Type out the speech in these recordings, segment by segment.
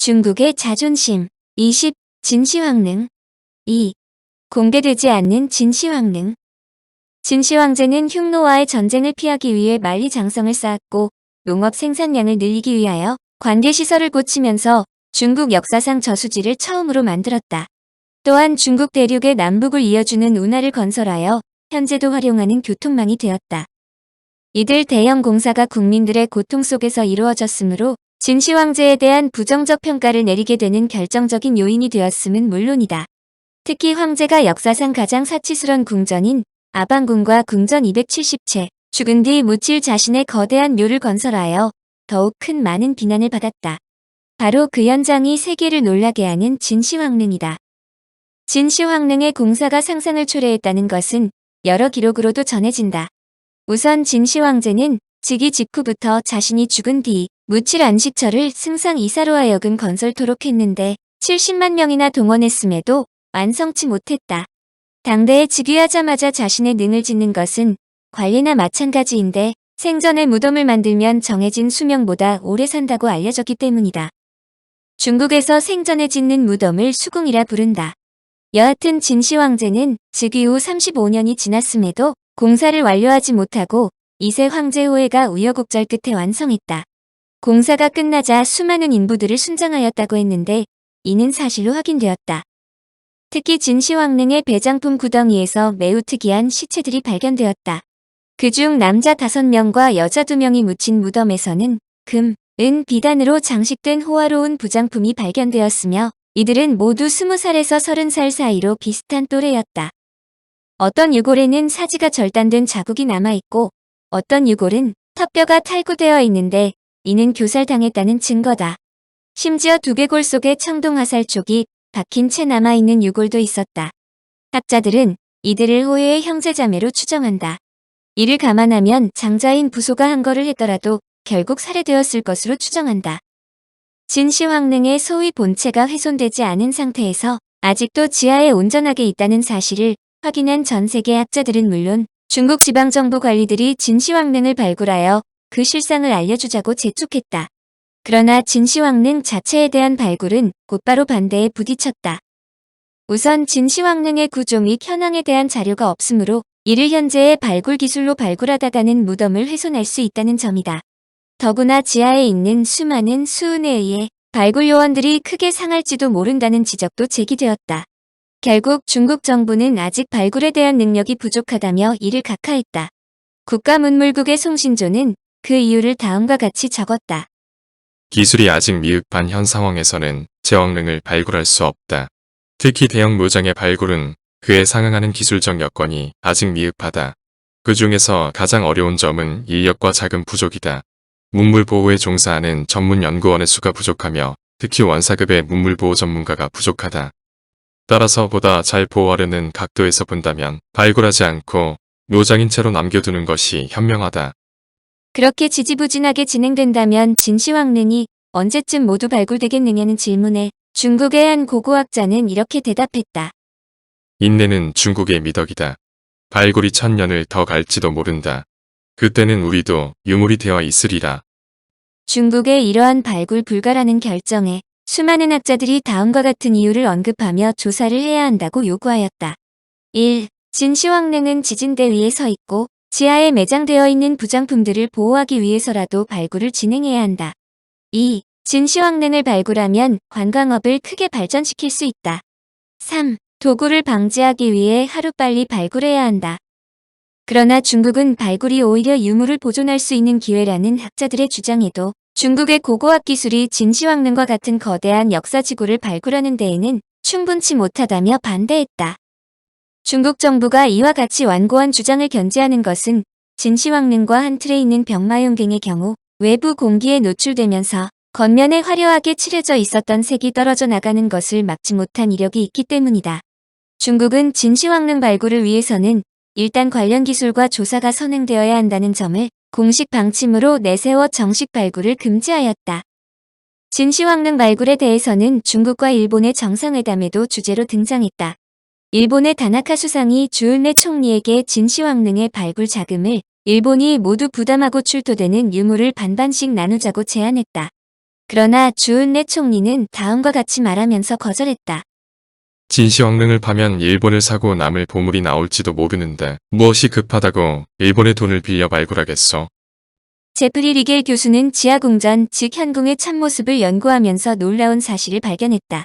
중국의 자존심. 20. 진시황릉. 2. 공개되지 않는 진시황릉. 진시황제는 흉노와의 전쟁을 피하기 위해 만리장성을 쌓았고 농업 생산량을 늘리기 위하여 관계시설을 고치면서 중국 역사상 저수지를 처음으로 만들었다. 또한 중국 대륙의 남북을 이어주는 운하를 건설하여 현재도 활용하는 교통망이 되었다. 이들 대형 공사가 국민들의 고통 속에서 이루어졌으므로 진시황제에 대한 부정적 평가를 내리게 되는 결정적인 요인이 되었음은 물론이다. 특히 황제가 역사상 가장 사치스런 궁전인 아방궁과 궁전 270채 죽은 뒤 묻힐 자신의 거대한 묘를 건설하여 더욱 큰 많은 비난을 받았다. 바로 그 현장이 세계를 놀라게 하는 진시황릉이다. 진시황릉의 공사가 상상을 초래했다는 것은 여러 기록으로도 전해진다. 우선 진시황제는 즉위 직후부터 자신이 죽은 뒤 묻힐 안식처를 승상 이사로 하여금 건설토록 했는데 70만 명이나 동원했음에도 완성치 못했다. 당대에 즉위하자마자 자신의 능을 짓는 것은 관리나 마찬가지인데 생전에 무덤을 만들면 정해진 수명보다 오래 산다고 알려졌기 때문이다. 중국에서 생전에 짓는 무덤을 수궁이라 부른다. 여하튼 진시황제는 즉위 후 35년이 지났음에도 공사를 완료하지 못하고 2세 황제 호해가 우여곡절 끝에 완성했다. 공사가 끝나자 수많은 인부들을 순장하였다고 했는데 이는 사실로 확인되었다. 특히 진시황릉의 배장품 구덩이에서 매우 특이한 시체들이 발견되었다. 그중 남자 5명과 여자 2명이 묻힌 무덤에서는 금, 은, 비단으로 장식된 호화로운 부장품이 발견되었으며 이들은 모두 20살에서 30살 사이로 비슷한 또래였다. 어떤 유골에는 사지가 절단된 자국이 남아있고 어떤 유골은 턱뼈가 탈구되어 있는데 이는 교살당했다는 증거다. 심지어 두개골 속에 청동화살촉이 박힌 채 남아있는 유골도 있었다. 학자들은 이들을 호해의 형제자매로 추정한다. 이를 감안하면 장자인 부소가 한 거를 했더라도 결국 살해되었을 것으로 추정한다. 진시황릉의 소위 본체가 훼손되지 않은 상태에서 아직도 지하에 온전하게 있다는 사실을 확인한 전 세계 학자들은 물론 중국 지방정부 관리들이 진시황릉을 발굴하여 그 실상을 알려주자고 재촉했다. 그러나 진시황릉 자체에 대한 발굴은 곧바로 반대에 부딪혔다. 우선 진시황릉의 구조 및 현황에 대한 자료가 없으므로 이를 현재의 발굴 기술로 발굴하다가는 무덤을 훼손할 수 있다는 점이다. 더구나 지하에 있는 수많은 수은에 의해 발굴 요원들이 크게 상할지도 모른다는 지적도 제기되었다. 결국 중국 정부는 아직 발굴에 대한 능력이 부족하다며 이를 각하했다. 국가문물국의 송신조는 그 이유를 다음과 같이 적었다. 기술이 아직 미흡한 현 상황에서는 제왕릉을 발굴할 수 없다. 특히 대형 묘장의 발굴은 그에 상응하는 기술적 여건이 아직 미흡하다. 그 중에서 가장 어려운 점은 인력과 자금 부족이다. 문물보호에 종사하는 전문 연구원의 수가 부족하며 특히 원사급의 문물보호 전문가가 부족하다. 따라서 보다 잘 보호하려는 각도에서 본다면 발굴하지 않고 묘장인 채로 남겨두는 것이 현명하다. 그렇게 지지부진하게 진행된다면 진시황릉이 언제쯤 모두 발굴되겠느냐는 질문에 중국의 한 고고학자는 이렇게 대답했다. 인내는 중국의 미덕이다. 발굴이 1000년을 더 갈지도 모른다. 그때는 우리도 유물이 되어 있으리라. 중국의 이러한 발굴 불가라는 결정에 수많은 학자들이 다음과 같은 이유를 언급하며 조사를 해야 한다고 요구하였다. 1. 진시황릉은 지진대 위에 서 있고 지하에 매장되어 있는 부장품들을 보호하기 위해서라도 발굴을 진행해야 한다. 2. 진시황릉을 발굴하면 관광업을 크게 발전시킬 수 있다. 3. 도굴을 방지하기 위해 하루빨리 발굴해야 한다. 그러나 중국은 발굴이 오히려 유물을 보존할 수 있는 기회라는 학자들의 주장에도 중국의 고고학 기술이 진시황릉과 같은 거대한 역사지구를 발굴하는 데에는 충분치 못하다며 반대했다. 중국 정부가 이와 같이 완고한 주장을 견지하는 것은 진시황릉과 한 틀에 있는 병마용갱의 경우 외부 공기에 노출되면서 겉면에 화려하게 칠해져 있었던 색이 떨어져 나가는 것을 막지 못한 이력이 있기 때문이다. 중국은 진시황릉 발굴을 위해서는 일단 관련 기술과 조사가 선행되어야 한다는 점을 공식 방침으로 내세워 정식 발굴을 금지하였다. 진시황릉 발굴에 대해서는 중국과 일본의 정상회담에도 주제로 등장했다. 일본의 다나카 수상이 주은레 총리에게 진시황릉의 발굴 자금을 일본이 모두 부담하고 출토되는 유물을 반반씩 나누자고 제안했다. 그러나 주은래 총리는 다음과 같이 말하면서 거절했다. 진시황릉을 파면 일본을 사고 남을 보물이 나올지도 모르는데 무엇이 급하다고 일본의 돈을 빌려 발굴하겠어. 제프리 리겔 교수는 지하궁전 즉 현궁의 참모습을 연구하면서 놀라운 사실을 발견했다.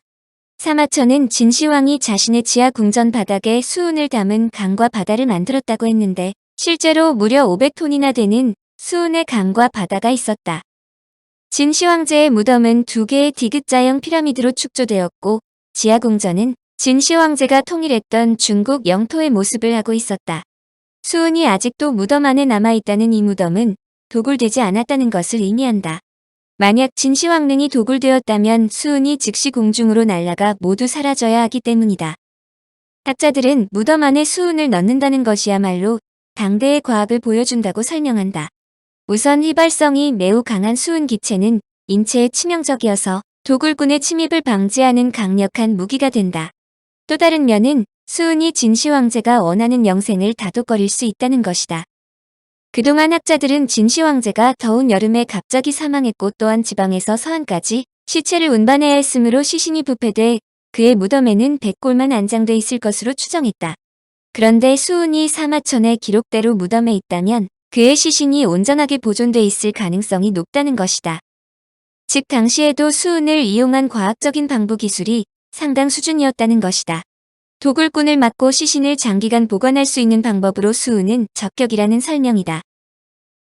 사마천은 진시황이 자신의 지하궁전 바닥에 수은을 담은 강과 바다를 만들었다고 했는데 실제로 무려 500톤이나 되는 수은의 강과 바다가 있었다. 진시황제의 무덤은 2개의 디귿자형 피라미드로 축조되었고 지하궁전은 진시황제가 통일했던 중국 영토의 모습을 하고 있었다. 수은이 아직도 무덤 안에 남아있다는 이 무덤은 도굴되지 않았다는 것을 의미한다. 만약 진시황릉이 도굴되었다면 수은이 즉시 공중으로 날아가 모두 사라져야 하기 때문이다. 학자들은 무덤 안에 수은을 넣는다는 것이야말로 당대의 과학을 보여준다고 설명한다. 우선 휘발성이 매우 강한 수은 기체는 인체에 치명적이어서 도굴꾼의 침입을 방지하는 강력한 무기가 된다. 또 다른 면은 수은이 진시황제가 원하는 영생을 다독거릴 수 있다는 것이다. 그동안 학자들은 진시황제가 더운 여름에 갑자기 사망했고 또한 지방에서 서안까지 시체를 운반해야 했으므로 시신이 부패돼 그의 무덤에는 100골만 안장돼 있을 것으로 추정했다. 그런데 수은이 사마천의 기록대로 무덤에 있다면 그의 시신이 온전하게 보존돼 있을 가능성이 높다는 것이다. 즉 당시에도 수은을 이용한 과학적인 방부 기술이 상당 수준이었다는 것이다. 도굴꾼을 막고 시신을 장기간 보관할 수 있는 방법으로 수은은 적격이라는 설명이다.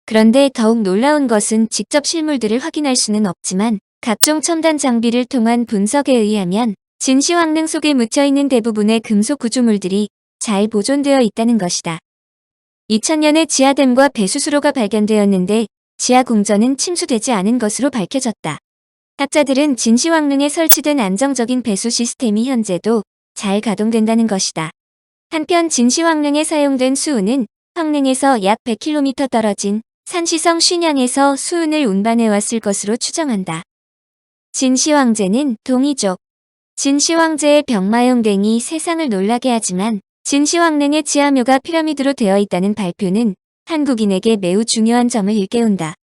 그런데 더욱 놀라운 것은 직접 실물들을 확인할 수는 없지만 각종 첨단 장비를 통한 분석에 의하면 진시황릉 속에 묻혀있는 대부분의 금속 구조물들이 잘 보존되어 있다는 것이다. 2000년에 지하댐과 배수수로가 발견되었는데 지하궁전은 침수되지 않은 것으로 밝혀졌다. 학자들은 진시황릉에 설치된 안정적인 배수 시스템이 현재도 잘 가동된다는 것이다. 한편 진시황릉에 사용된 수은은 황릉에서 약 100km 떨어진 산시성 쉰양에서 수은을 운반해왔을 것으로 추정한다. 진시황제는 동이족. 진시황제의 병마용댕이 세상을 놀라게 하지만 진시황릉의 지하묘가 피라미드로 되어 있다는 발표는 한국인에게 매우 중요한 점을 일깨운다.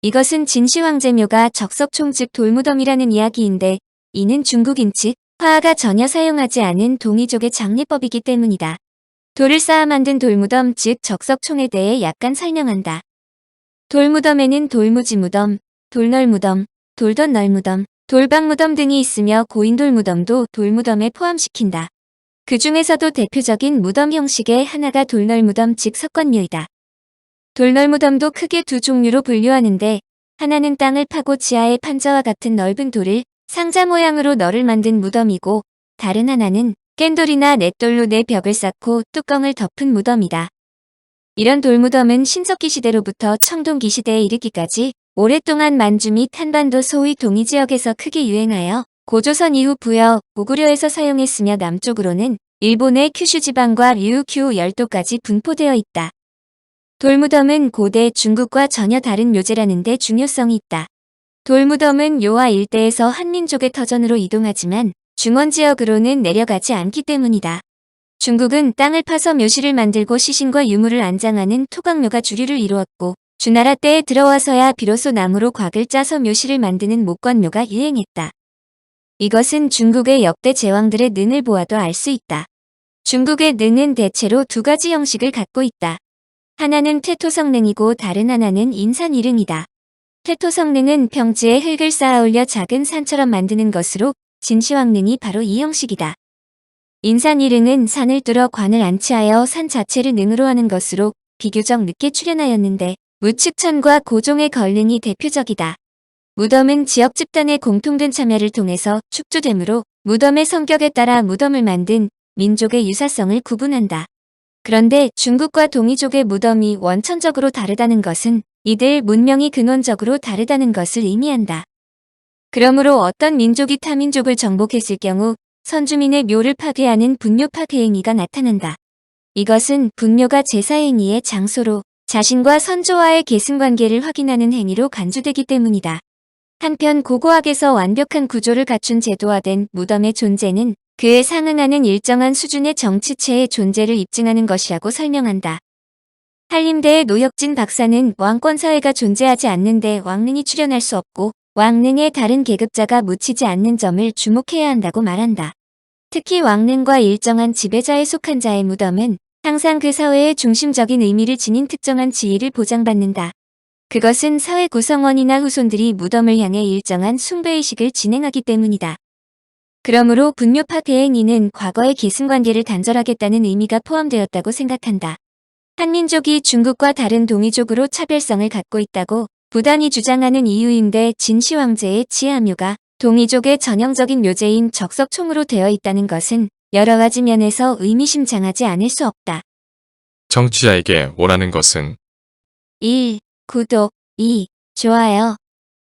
이것은 진시황제묘가 적석총 즉 돌무덤이라는 이야기인데 이는 중국인 즉 화하가 전혀 사용하지 않은 동이족의 장례법이기 때문이다. 돌을 쌓아 만든 돌무덤 즉 적석총에 대해 약간 설명한다. 돌무덤에는 돌무지무덤, 돌널무덤, 돌덧널무덤, 돌박무덤 등이 있으며 고인돌무덤도 돌무덤에 포함시킨다. 그 중에서도 대표적인 무덤 형식의 하나가 돌널무덤 즉 석관묘이다. 돌널무덤도 크게 두 종류로 분류하는데 하나는 땅을 파고 지하에 판자와 같은 넓은 돌을 상자 모양으로 널을 만든 무덤이고 다른 하나는 깬돌이나 냇돌로 내 벽을 쌓고 뚜껑을 덮은 무덤이다. 이런 돌무덤은 신석기 시대로부터 청동기 시대에 이르기까지 오랫동안 만주 및 한반도 소위 동이 지역에서 크게 유행하여 고조선 이후 부여, 고구려에서 사용했으며 남쪽으로는 일본의 큐슈 지방과 류큐 열도까지 분포되어 있다. 돌무덤은 고대 중국과 전혀 다른 묘제라는 데 중요성이 있다. 돌무덤은 요하 일대에서 한민족의 터전으로 이동하지만 중원 지역으로는 내려가지 않기 때문이다. 중국은 땅을 파서 묘실을 만들고 시신과 유물을 안장하는 토각묘가 주류를 이루었고 주나라 때에 들어와서야 비로소 나무로 곽을 짜서 묘실을 만드는 목관묘가 유행했다. 이것은 중국의 역대 제왕들의 능을 보아도 알 수 있다. 중국의 능은 대체로 두 가지 형식을 갖고 있다. 하나는 태토성능이고 다른 하나는 인산이릉이다. 태토성능은 평지에 흙을 쌓아 올려 작은 산처럼 만드는 것으로 진시황릉이 바로 이 형식이다. 인산이릉은 산을 뚫어 관을 안치하여 산 자체를 능으로 하는 것으로 비교적 늦게 출현하였는데 무측천과 고종의 걸릉이 대표적이다. 무덤은 지역 집단의 공통된 참여를 통해서 축조되므로 무덤의 성격에 따라 무덤을 만든 민족의 유사성을 구분한다. 그런데 중국과 동이족의 무덤이 원천적으로 다르다는 것은 이들 문명이 근원적으로 다르다는 것을 의미한다. 그러므로 어떤 민족이 타민족을 정복했을 경우 선주민의 묘를 파괴하는 분묘 파괴 행위가 나타난다. 이것은 분묘가 제사 행위의 장소로 자신과 선조와의 계승관계를 확인하는 행위로 간주되기 때문이다. 한편 고고학에서 완벽한 구조를 갖춘 제도화된 무덤의 존재는 그에 상응하는 일정한 수준의 정치체의 존재를 입증하는 것이라고 설명한다. 한림대의 노혁진 박사는 왕권사회가 존재하지 않는데 왕릉이 출현할 수 없고 왕릉에 다른 계급자가 묻히지 않는 점을 주목해야 한다고 말한다. 특히 왕릉과 일정한 지배자에 속한 자의 무덤은 항상 그 사회의 중심적인 의미를 지닌 특정한 지위를 보장받는다. 그것은 사회 구성원이나 후손들이 무덤을 향해 일정한 숭배의식을 진행하기 때문이다. 그러므로 분묘파 대행인은 과거의 계승관계를 단절하겠다는 의미가 포함되었다고 생각한다. 한민족이 중국과 다른 동이족으로 차별성을 갖고 있다고 부단히 주장하는 이유인데 진시황제의 지하묘가 동이족의 전형적인 묘제인 적석총으로 되어 있다는 것은 여러 가지 면에서 의미심장하지 않을 수 없다. 청취자에게 원하는 것은 1. 구독 2. 좋아요